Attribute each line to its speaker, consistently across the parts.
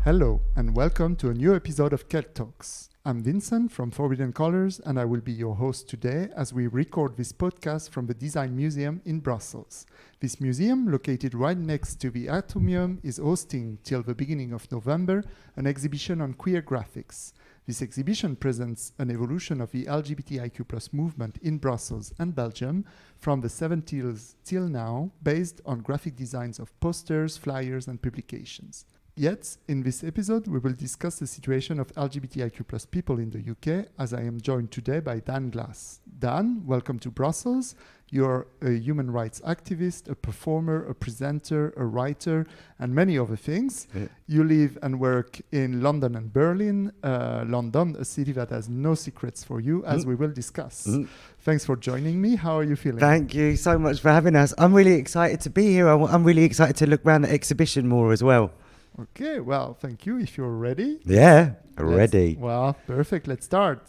Speaker 1: Hello and welcome to a new episode of KET Talks. I'm Vincent from Forbidden Colors and I will be your host today as we record this podcast from the Design Museum in Brussels. This museum, located right next to the Atomium, is hosting till the beginning of November an exhibition on queer graphics. This exhibition presents an evolution of the LGBTIQ+ movement in Brussels and Belgium from the 70s till now, based on graphic designs of posters, flyers and publications. Yet, in this episode, we will discuss the situation of LGBTIQ+ people in the UK, as I am joined today by Dan Glass. Dan, welcome to Brussels. You're a human rights activist, a performer, a presenter, a writer, and many other things. Yeah. You live and work in London and Berlin. London, a city that has no secrets for you, as we will discuss. Thanks for joining me. How are you feeling?
Speaker 2: Thank you so much for having us. I'm really excited to be here. I'm really excited to look around the exhibition more as well.
Speaker 1: Okay, well, thank you. If you're ready.
Speaker 2: Yeah, ready.
Speaker 1: Well, perfect. Let's start.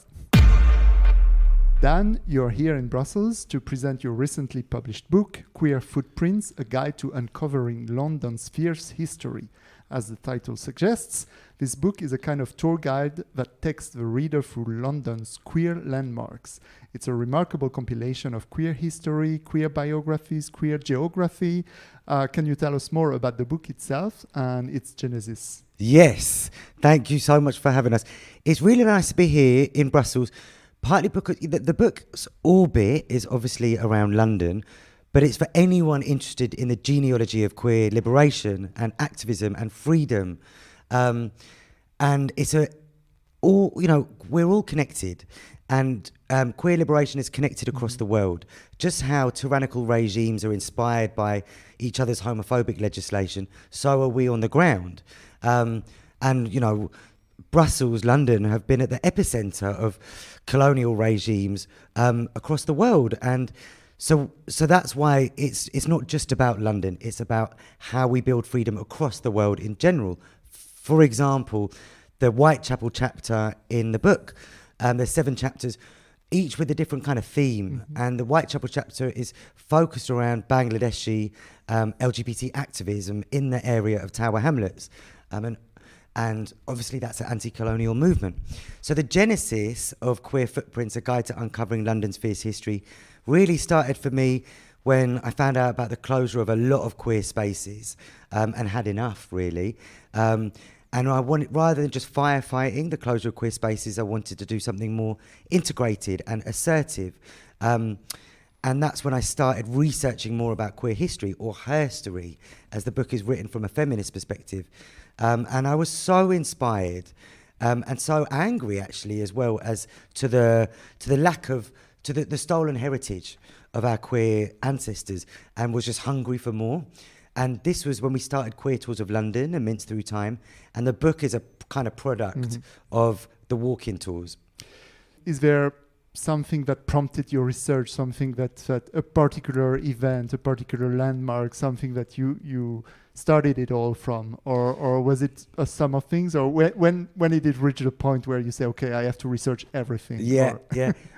Speaker 1: Dan, you're here in Brussels to present your recently published book, Queer Footprints, A Guide to Uncovering London's Fierce History. As the title suggests, this book is a kind of tour guide that takes the reader through London's queer landmarks. It's a remarkable compilation of queer history, queer biographies, queer geography. Can you tell us more about the book itself and its genesis?
Speaker 2: Yes, thank you so much for having us. It's really nice to be here in Brussels, partly because the book's orbit is obviously around London, but it's for anyone interested in the genealogy of queer liberation and activism and freedom. And it's we're all connected, and queer liberation is connected across the world. Just how tyrannical regimes are inspired by each other's homophobic legislation, so are we on the ground. Brussels, London have been at the epicenter of colonial regimes across the world, and so that's why it's not just about London. It's about how we build freedom across the world in general. For example, the Whitechapel chapter in the book, there's 7 chapters, each with a different kind of theme. And the Whitechapel chapter is focused around Bangladeshi LGBT activism in the area of Tower Hamlets. And obviously that's an anti-colonial movement. So the genesis of Queer Footprints, A Guide to Uncovering London's Fierce History, really started for me when I found out about the closure of a lot of queer spaces and had enough, really. And I wanted, rather than just firefighting the closure of queer spaces, I wanted to do something more integrated and assertive. And that's when I started researching more about queer history, or herstory, as the book is written from a feminist perspective. And I was so inspired and so angry, actually, as well, as to the lack of, to the stolen heritage of our queer ancestors, and was just hungry for more. And this was when we started Queer Tours of London and Mince Through Time. And the book is a kind of product of the walk-in tours.
Speaker 1: Is there something that prompted your research, something that a particular event, a particular landmark, something that you started it all from? Or was it a sum of things? Or when did it reach the point where you say, okay, I have to research everything?
Speaker 2: Yeah.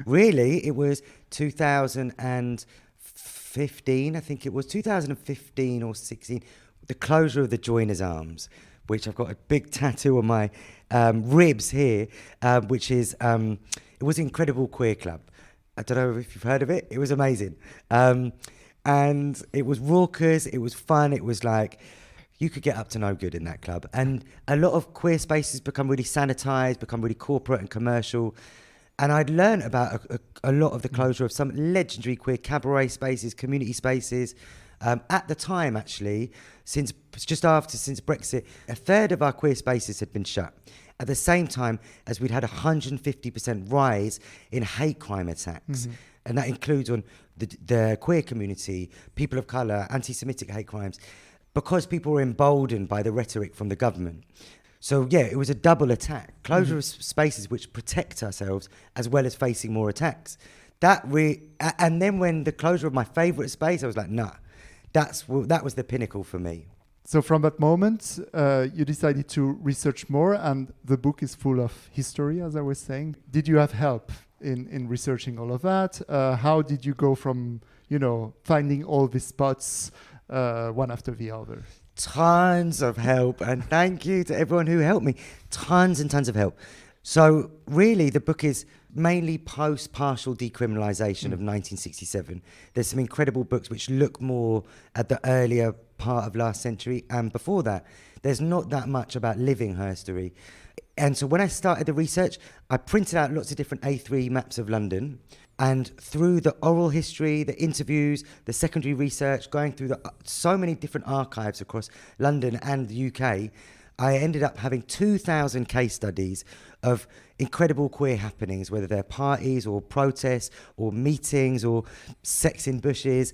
Speaker 2: Really, it was 2015, I think it was 2015 or 16, the closure of the Joiners' Arms, which I've got a big tattoo on my ribs here, which is, it was an incredible queer club. I don't know if you've heard of it. It was amazing. And it was raucous, it was fun, it was like, you could get up to no good in that club. And a lot of queer spaces become really sanitized, become really corporate and commercial. And I'd learned about a lot of the closure of some legendary queer cabaret spaces, community spaces. At the time, actually, since Brexit, a third of our queer spaces had been shut. At the same time as we'd had a 150% rise in hate crime attacks. And that includes on the queer community, people of colour, anti-Semitic hate crimes, because people were emboldened by the rhetoric from the government. So, yeah, it was a double attack. Closure of spaces which protect ourselves as well as facing more attacks. And then when the closure of my favourite space, I was like, nah, that was the pinnacle for me.
Speaker 1: So from that moment, you decided to research more, and the book is full of history, as I was saying. Did you have help in researching all of that? How did you go from, finding all these spots one after the other?
Speaker 2: tons of help, and thank you to everyone who helped me. Tons and tons of help. So really, the book is mainly post-partial decriminalisation of 1967. There's some incredible books which look more at the earlier part of last century, and before that, there's not that much about living herstory. And so when I started the research, I printed out lots of different A3 maps of London, and through the oral history, the interviews, the secondary research, going through so many different archives across London and the UK, I ended up having 2,000 case studies of incredible queer happenings, whether they're parties or protests or meetings or sex in bushes,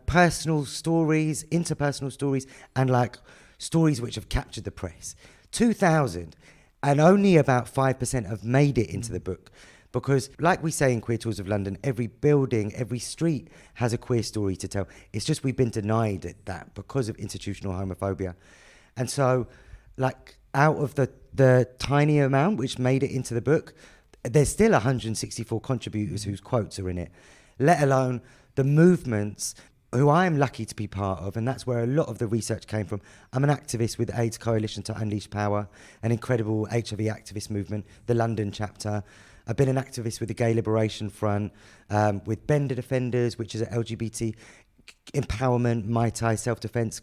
Speaker 2: personal stories, interpersonal stories, and like stories which have captured the press. 2,000, and only about 5% have made it into the book. Because, like we say in Queer Tours of London, every building, every street has a queer story to tell. It's just we've been denied that because of institutional homophobia. And so, like, out of the tiny amount which made it into the book, there's still 164 contributors whose quotes are in it, let alone the movements who I'm lucky to be part of, and that's where a lot of the research came from. I'm an activist with AIDS Coalition to Unleash Power, an incredible HIV activist movement, the London chapter. I've been an activist with the Gay Liberation Front, with Bender Defenders, which is an LGBT empowerment, Mai Tai self-defense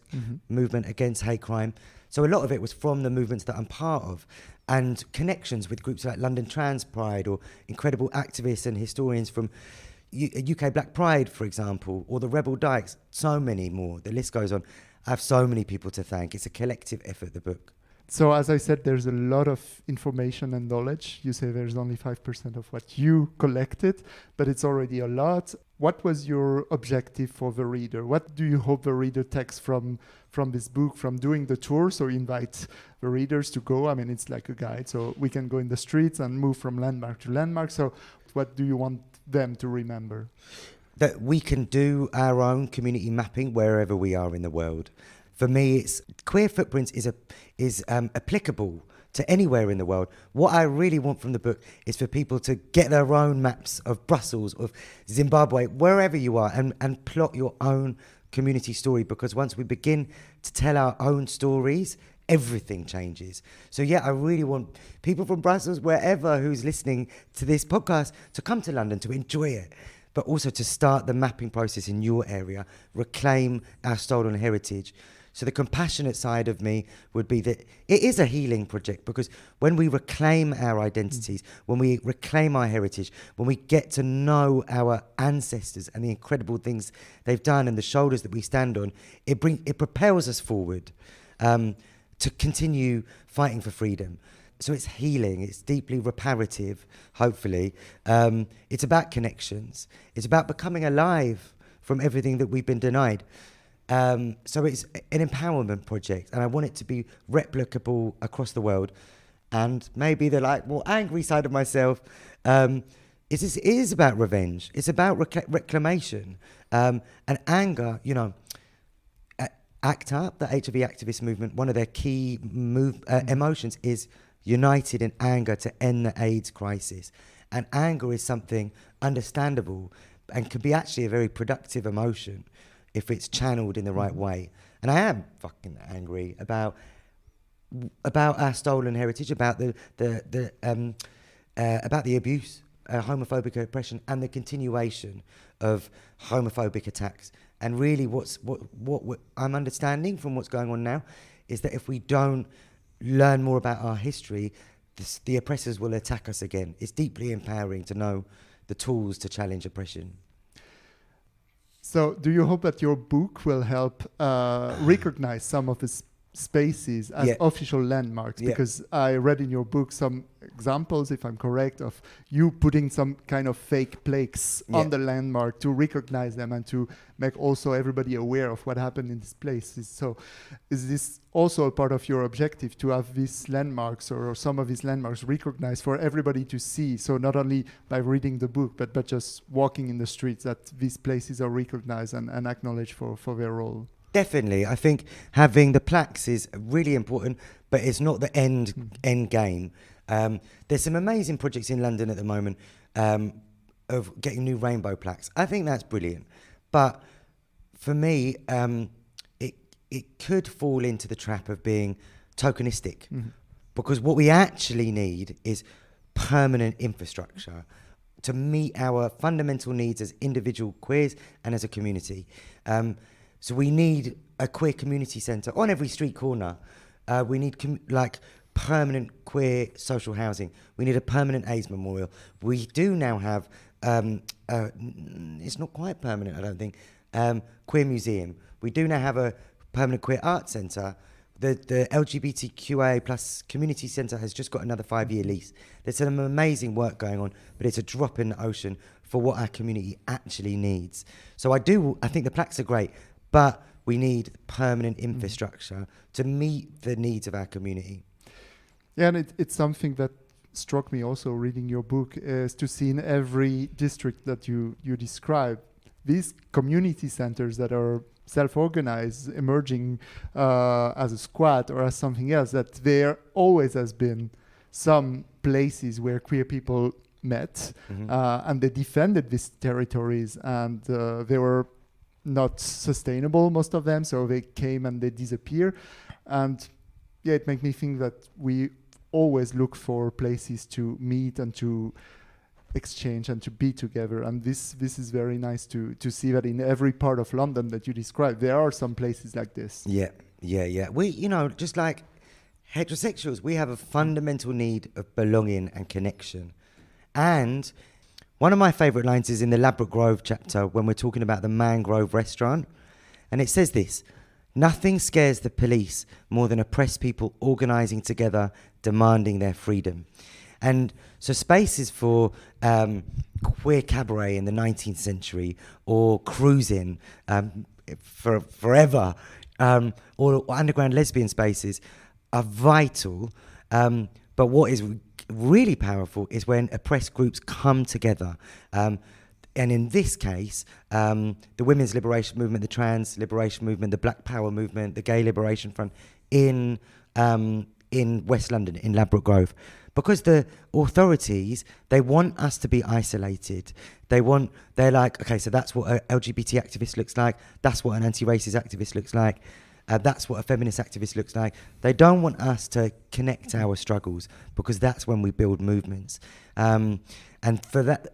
Speaker 2: movement against hate crime. So a lot of it was from the movements that I'm part of, and connections with groups like London Trans Pride, or incredible activists and historians from UK Black Pride, for example, or the Rebel Dykes, so many more. The list goes on. I have so many people to thank. It's a collective effort, the book.
Speaker 1: So as I said, there's a lot of information and knowledge. You say there's only 5% of what you collected, but it's already a lot. What was your objective for the reader? What do you hope the reader takes from this book, from doing the tour? So invite the readers to go. I mean, it's like a guide, so we can go in the streets and move from landmark to landmark. So what do you want them to remember?
Speaker 2: That we can do our own community mapping wherever we are in the world. For me, it's Queer Footprints is applicable to anywhere in the world. What I really want from the book is for people to get their own maps of Brussels, of Zimbabwe, wherever you are, and plot your own community story, because once we begin to tell our own stories, everything changes. So yeah, I really want people from Brussels, wherever, who's listening to this podcast, to come to London, to enjoy it, but also to start the mapping process in your area, reclaim our stolen heritage. So the compassionate side of me would be that it is a healing project, because when we reclaim our identities, when we reclaim our heritage, when we get to know our ancestors and the incredible things they've done and the shoulders that we stand on, it propels us forward to continue fighting for freedom. So it's healing, it's deeply reparative, hopefully. It's about connections. It's about becoming alive from everything that we've been denied. So it's an empowerment project, and I want it to be replicable across the world. And maybe the more angry side of myself is about revenge. It's about reclamation and anger. ACT UP, the HIV activist movement, one of their key emotions is united in anger to end the AIDS crisis. And anger is something understandable and can be actually a very productive emotion if it's channeled in the right way. And I am fucking angry about our stolen heritage, about the abuse, homophobic oppression, and the continuation of homophobic attacks. And really, what I'm understanding from what's going on now is that if we don't learn more about our history, the oppressors will attack us again. It's deeply empowering to know the tools to challenge oppression.
Speaker 1: So do you hope that your book will help recognize some of the spaces as official landmarks? Because I read in your book some examples, if I'm correct, of you putting some kind of fake plaques on the landmark to recognize them and to make also everybody aware of what happened in these places. So is this also a part of your objective, to have these landmarks or some of these landmarks recognized for everybody to see? So not only by reading the book, but just walking in the streets, that these places are recognized and acknowledged for their role.
Speaker 2: Definitely. I think having the plaques is really important, but it's not the end game. There's some amazing projects in London at the moment of getting new rainbow plaques. I think that's brilliant. But for me, it could fall into the trap of being tokenistic, because what we actually need is permanent infrastructure to meet our fundamental needs as individual queers and as a community. So we need a queer community centre on every street corner. We need permanent queer social housing. We need a permanent AIDS memorial. We do now have, it's not quite permanent, I don't think, queer museum. We do now have a permanent queer arts centre. The LGBTQIA plus community centre has just got another 5-year lease. There's some amazing work going on, but it's a drop in the ocean for what our community actually needs. So I think the plaques are great, but we need permanent infrastructure to meet the needs of our community.
Speaker 1: Yeah, and it's something that struck me also reading your book, is to see in every district that you describe these community centers that are self-organized, emerging as a squad or as something else, that there always has been some places where queer people met, and they defended these territories, and they were not sustainable, most of them, so they came and they disappear. And yeah, it makes me think that we always look for places to meet and to exchange and to be together, and this is very nice to see that in every part of London that you describe there are some places like this.
Speaker 2: Yeah. We, just like heterosexuals, we have a fundamental need of belonging and connection. And one of my favourite lines is in the Ladbroke Grove chapter when we're talking about the Mangrove restaurant, and it says this: "Nothing scares the police more than oppressed people organising together, demanding their freedom." And so spaces for queer cabaret in the 19th century, or cruising for forever, or underground lesbian spaces are vital. But what is really powerful is when oppressed groups come together. And in this case, the women's liberation movement, the trans liberation movement, the Black Power movement, the Gay Liberation Front in West London, in Ladbroke Grove. Because the authorities, they want us to be isolated. They're like, okay, so that's what an LGBT activist looks like. That's what an anti-racist activist looks like. That's what a feminist activist looks like. They don't want us to connect our struggles, because that's when we build movements. And for that,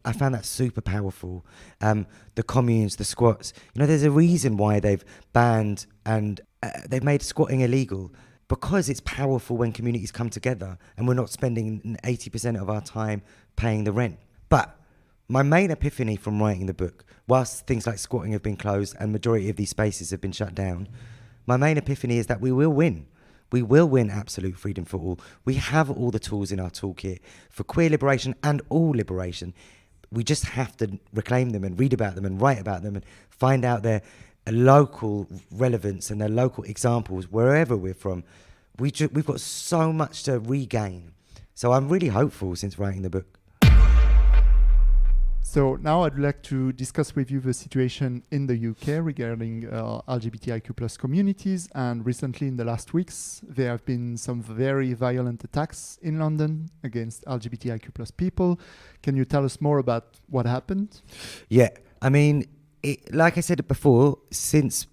Speaker 2: I found that super powerful. The communes, the squats, there's a reason why they've banned and they've made squatting illegal. Because it's powerful when communities come together and we're not spending 80% of our time paying the rent. But my main epiphany from writing the book, whilst things like squatting have been closed and majority of these spaces have been shut down, my main epiphany is that we will win. We will win absolute freedom for all. We have all the tools in our toolkit for queer liberation and all liberation. We just have to reclaim them and read about them and write about them and find out their local relevance and their local examples wherever we're from. We've got so much to regain. So I'm really hopeful since writing the book.
Speaker 1: So now I'd like to discuss with you the situation in the UK regarding LGBTIQ plus communities. And recently, in the last weeks, there have been some very violent attacks in London against LGBTIQ plus people. Can you tell us more about what happened?
Speaker 2: Yeah, I mean, like I said before, since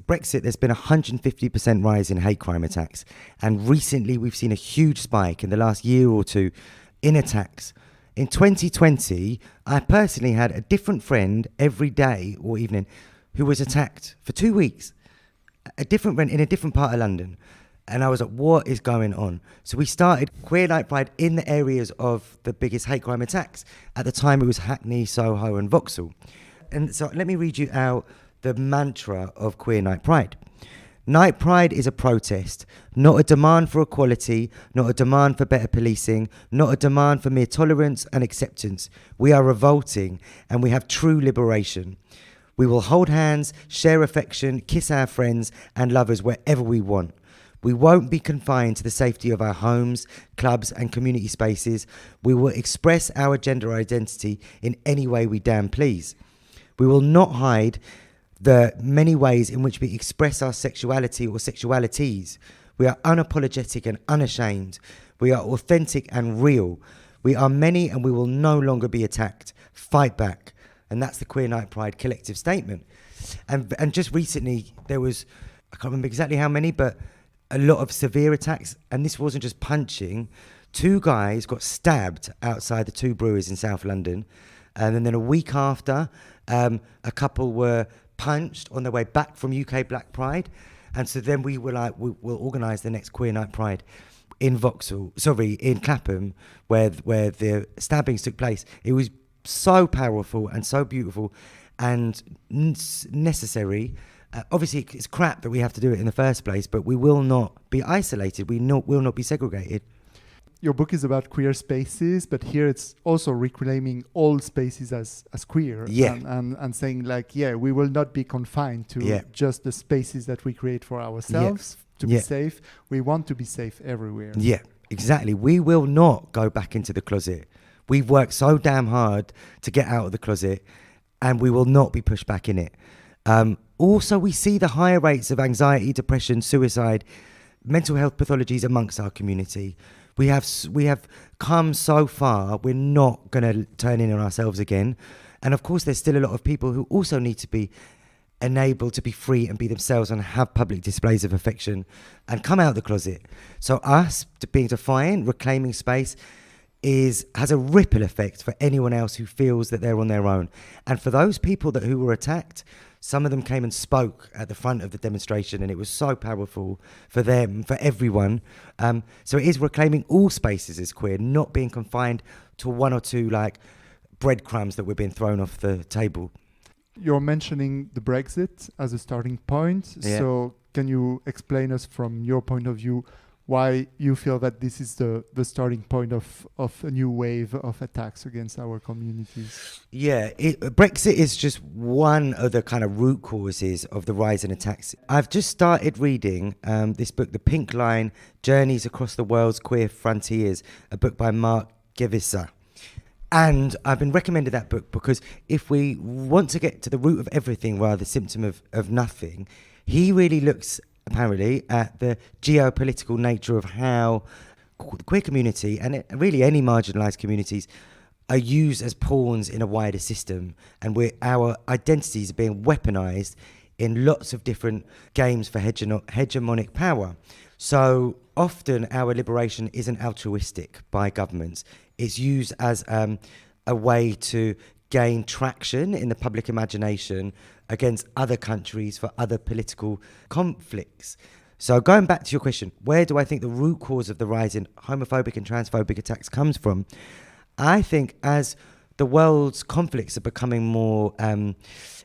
Speaker 2: Brexit, there's been a 150% rise in hate crime attacks. And recently, we've seen a huge spike in the last year or two in attacks. In 2020, I personally had a different friend every day or evening who was attacked for 2 weeks. A different friend in a different part of London. And I was like, what is going on? So we started Queer Night Pride in the areas of the biggest hate crime attacks. At the time, it was Hackney, Soho and Vauxhall. And so let me read you out the mantra of Queer Night Pride. Night Pride is a protest, not a demand for equality, not a demand for better policing, not a demand for mere tolerance and acceptance. We are revolting and we have true liberation. We will hold hands, share affection, kiss our friends and lovers wherever we want. We won't be confined to the safety of our homes, clubs and community spaces. We will express our gender identity in any way we damn please. We will not hide the many ways in which we express our sexuality or sexualities. We are unapologetic and unashamed. We are authentic and real. We are many and we will no longer be attacked. Fight back. And that's the Queer Night Pride collective statement. And just recently, there was can't remember exactly how many, but a lot of severe attacks. And this wasn't just punching. 2 guys got stabbed outside the 2 breweries in South London. And then a week after, a couple were punched on their way back from UK Black Pride. And so then we were like, we'll organise the next Queer Night Pride in in Clapham, where the stabbings took place. It was so powerful and so beautiful and necessary. Obviously, it's crap that we have to do it in the first place, but we will not be isolated. We will not be segregated.
Speaker 1: Your book is about queer spaces, but here it's also reclaiming all spaces as queer.
Speaker 2: Yeah.
Speaker 1: And saying like, we will not be confined to just the spaces that we create for ourselves to be safe. We want to be safe everywhere. Yeah,
Speaker 2: exactly. We will not go back into the closet. We've worked so damn hard to get out of the closet, and we will not be pushed back in it. Also, we see the higher rates of anxiety, depression, suicide, mental health pathologies amongst our community. We have come so far. We're not going to turn in on ourselves again. And of course, there's still a lot of people who also need to be enabled to be free and be themselves and have public displays of affection and come out of the closet. So us being defiant, reclaiming space, has a ripple effect for anyone else who feels that they're on their own. And for those people who were attacked, some of them came and spoke at the front of the demonstration, and it was so powerful for them, for everyone. So it is reclaiming all spaces as queer, not being confined to 1 or 2 like breadcrumbs that we're being thrown off the table.
Speaker 1: You're mentioning the Brexit as a starting point.
Speaker 2: Yeah.
Speaker 1: So can you explain us from your point of view why you feel that this is the starting point of a new wave of attacks against our communities?
Speaker 2: Yeah, Brexit is just one of the kind of root causes of the rise in attacks. I've just started reading this book, The Pink Line, Journeys Across the World's Queer Frontiers, a book by Mark Gevisser. And I've been recommended that book because if we want to get to the root of everything rather than the symptom of nothing, he really looks apparently at the geopolitical nature of how the queer community and really any marginalised communities are used as pawns in a wider system, and our identities are being weaponised in lots of different games for hegemonic power. So often our liberation isn't altruistic by governments. It's used as a way to gain traction in the public imagination against other countries for other political conflicts. So going back to your question, where do I think the root cause of the rise in homophobic and transphobic attacks comes from? I think as the world's conflicts are becoming more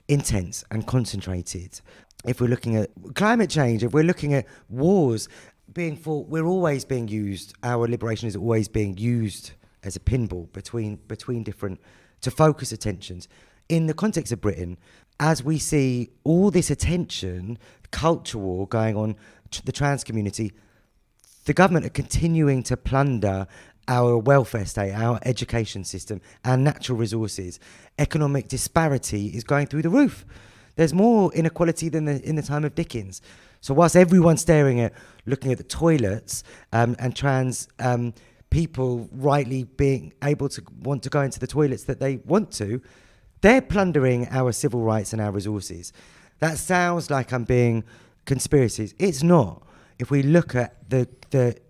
Speaker 2: intense and concentrated, if we're looking at climate change, if we're looking at wars being fought, we're always being used, our liberation is always being used as a pinball between different, to focus attentions. In the context of Britain, as we see all this attention, culture war going on, the trans community, the government are continuing to plunder our welfare state, our education system, our natural resources. Economic disparity is going through the roof. There's more inequality than in the time of Dickens. So whilst everyone's looking at the toilets and trans people rightly being able to want to go into the toilets that they want to, they're plundering our civil rights and our resources. That sounds like I'm being conspiracies. It's not. If we look at the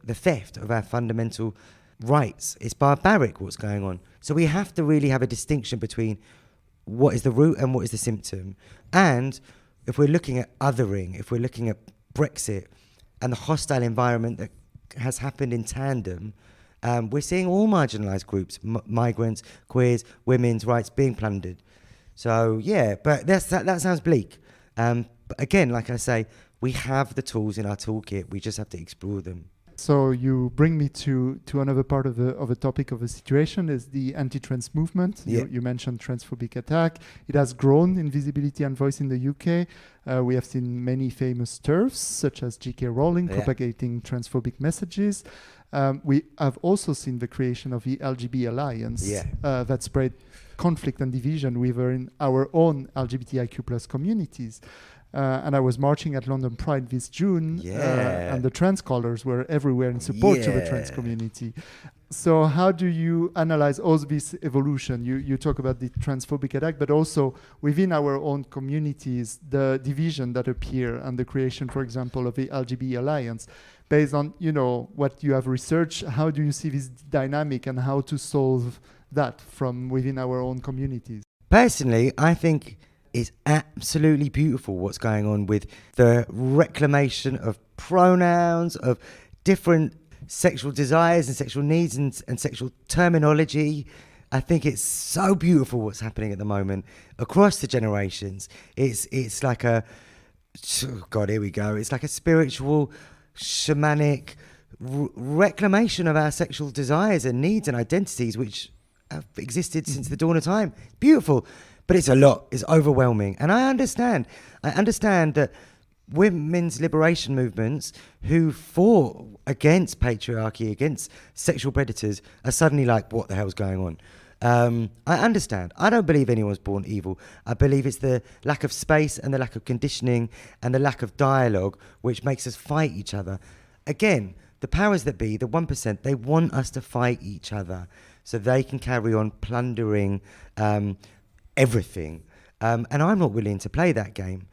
Speaker 2: theft of our fundamental rights, it's barbaric what's going on. So we have to really have a distinction between what is the root and what is the symptom. And if we're looking at othering, if we're looking at Brexit and the hostile environment that has happened in tandem, we're seeing all marginalised groups, migrants, queers, women's rights being plundered. So, yeah, but that sounds bleak. But again, like I say, we have the tools in our toolkit. We just have to explore them.
Speaker 1: So you bring me to another part of the topic of the situation is the anti-trans movement.
Speaker 2: Yeah.
Speaker 1: You mentioned transphobic attack. It has grown in visibility and voice in the UK. We have seen many famous TERFs, such as J.K. Rowling, propagating transphobic messages. We have also seen the creation of the LGBT Alliance that spread conflict and division within our own LGBTIQ plus communities. And I was marching at London Pride this June,
Speaker 2: Yeah.
Speaker 1: and the trans colors were everywhere in support to the trans
Speaker 2: Yeah.
Speaker 1: community. So how do you analyze all this evolution? You talk about the transphobic attack, but also within our own communities, the division that appear and the creation, for example, of the LGBT Alliance. Based on, what you have researched, how do you see this dynamic and how to solve that from within our own communities?
Speaker 2: Personally, I think it's absolutely beautiful what's going on with the reclamation of pronouns, of different sexual desires and sexual needs and sexual terminology. I think it's so beautiful what's happening at the moment across the generations. It's like a, oh God, here we go. It's like a spiritual, shamanic reclamation of our sexual desires and needs and identities, which have existed since the dawn of time. Beautiful, but it's a lot. It's overwhelming, and I understand that women's liberation movements who fought against patriarchy, against sexual predators, are suddenly like, what the hell's going on? I understand. I don't believe anyone's born evil. I believe it's the lack of space and the lack of conditioning and the lack of dialogue which makes us fight each other. Again, the powers that be, the 1%, they want us to fight each other so they can carry on plundering everything. And I'm not willing to play that game.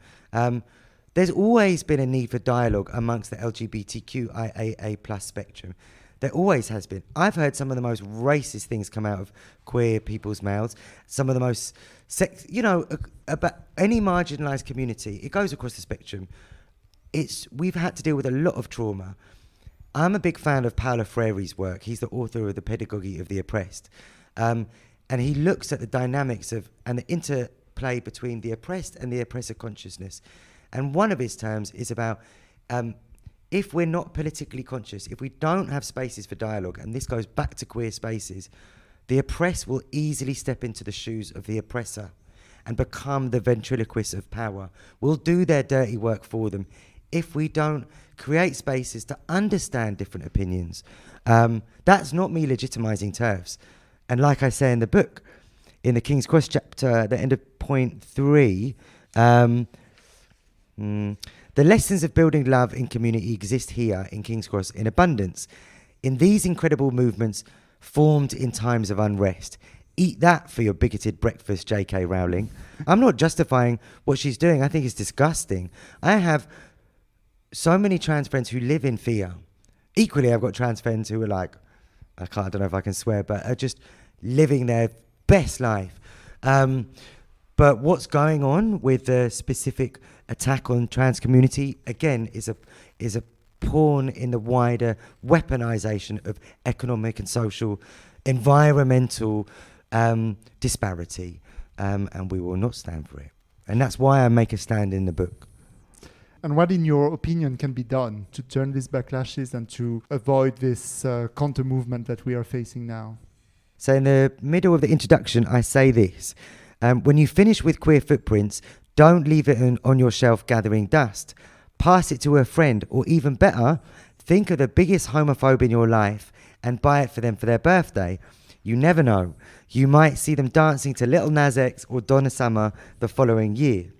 Speaker 2: There's always been a need for dialogue amongst the LGBTQIA+ spectrum. There always has been. I've heard some of the most racist things come out of queer people's mouths. Some of the most, about any marginalised community. It goes across the spectrum. We've had to deal with a lot of trauma. I'm a big fan of Paulo Freire's work. He's the author of The Pedagogy of the Oppressed. And he looks at the dynamics of and the interplay between the oppressed and the oppressor consciousness. And one of his terms is about if we're not politically conscious, if we don't have spaces for dialogue, and this goes back to queer spaces, the oppressed will easily step into the shoes of the oppressor and become the ventriloquists of power. We'll do their dirty work for them if we don't create spaces to understand different opinions. That's not me legitimizing TERFs. And like I say in the book, in the King's Cross chapter, at the end of point 3, the lessons of building love in community exist here in King's Cross in abundance. In these incredible movements formed in times of unrest. Eat that for your bigoted breakfast, J.K. Rowling. I'm not justifying what she's doing. I think it's disgusting. I have so many trans friends who live in fear. Equally, I've got trans friends who are like, I don't know if I can swear, but are just living their best life. But what's going on with the specific attack on trans community, again, is a pawn in the wider weaponization of economic and social, environmental disparity. And we will not stand for it. And that's why I make a stand in the book.
Speaker 1: And what, in your opinion, can be done to turn these backlashes and to avoid this counter movement that we are facing now?
Speaker 2: So in the middle of the introduction, I say this. When you finish with Queer Footprints, don't leave it on your shelf gathering dust. Pass it to a friend, or even better, think of the biggest homophobe in your life and buy it for them for their birthday. You never know. You might see them dancing to Little Nas X or Donna Summer the following year.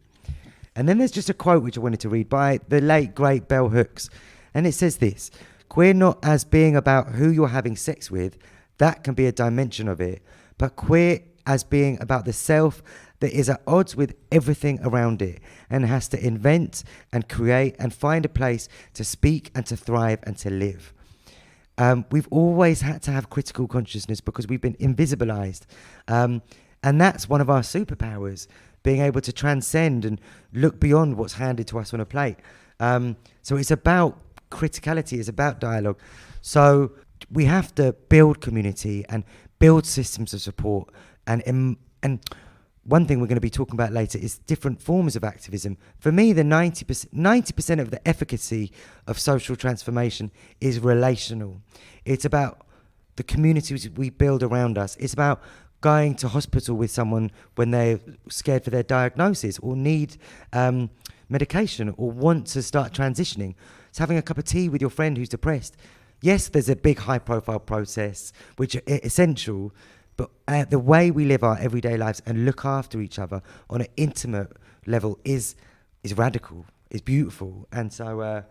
Speaker 2: And then there's just a quote which I wanted to read by the late, great Bell Hooks. And it says this: queer not as being about who you're having sex with, that can be a dimension of it, but queer as being about the self that is at odds with everything around it and has to invent and create and find a place to speak and to thrive and to live. We've always had to have critical consciousness because we've been invisibilized. And that's one of our superpowers, being able to transcend and look beyond what's handed to us on a plate. So it's about criticality, it's about dialogue. So we have to build community and build systems of support. And one thing we're going to be talking about later is different forms of activism. For me, the 90% of the efficacy of social transformation is relational. It's about the communities we build around us. It's about going to hospital with someone when they're scared for their diagnosis or need medication or want to start transitioning. It's having a cup of tea with your friend who's depressed. Yes, there's a big high-profile process, which are essential, but the way we live our everyday lives and look after each other on an intimate level is is radical, is beautiful. And so,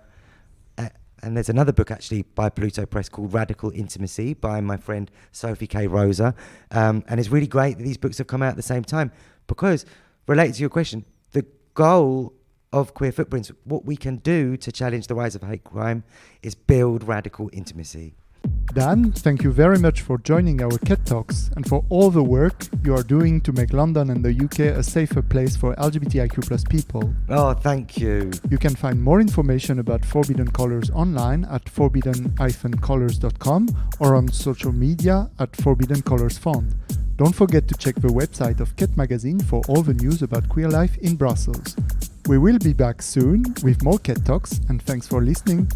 Speaker 2: and there's another book actually by Pluto Press called Radical Intimacy by my friend Sophie K. Rosa. And it's really great that these books have come out at the same time because, related to your question, the goal of Queer Footprints, what we can do to challenge the rise of hate crime is build radical intimacy.
Speaker 1: Dan, thank you very much for joining our KET Talks and for all the work you are doing to make London and the UK a safer place for LGBTIQ+ people.
Speaker 2: Oh, thank you.
Speaker 1: You can find more information about Forbidden Colours online at forbidden-colors.com or on social media at Forbidden Colours Fund. Don't forget to check the website of KET Magazine for all the news about queer life in Brussels. We will be back soon with more KET Talks, and thanks for listening.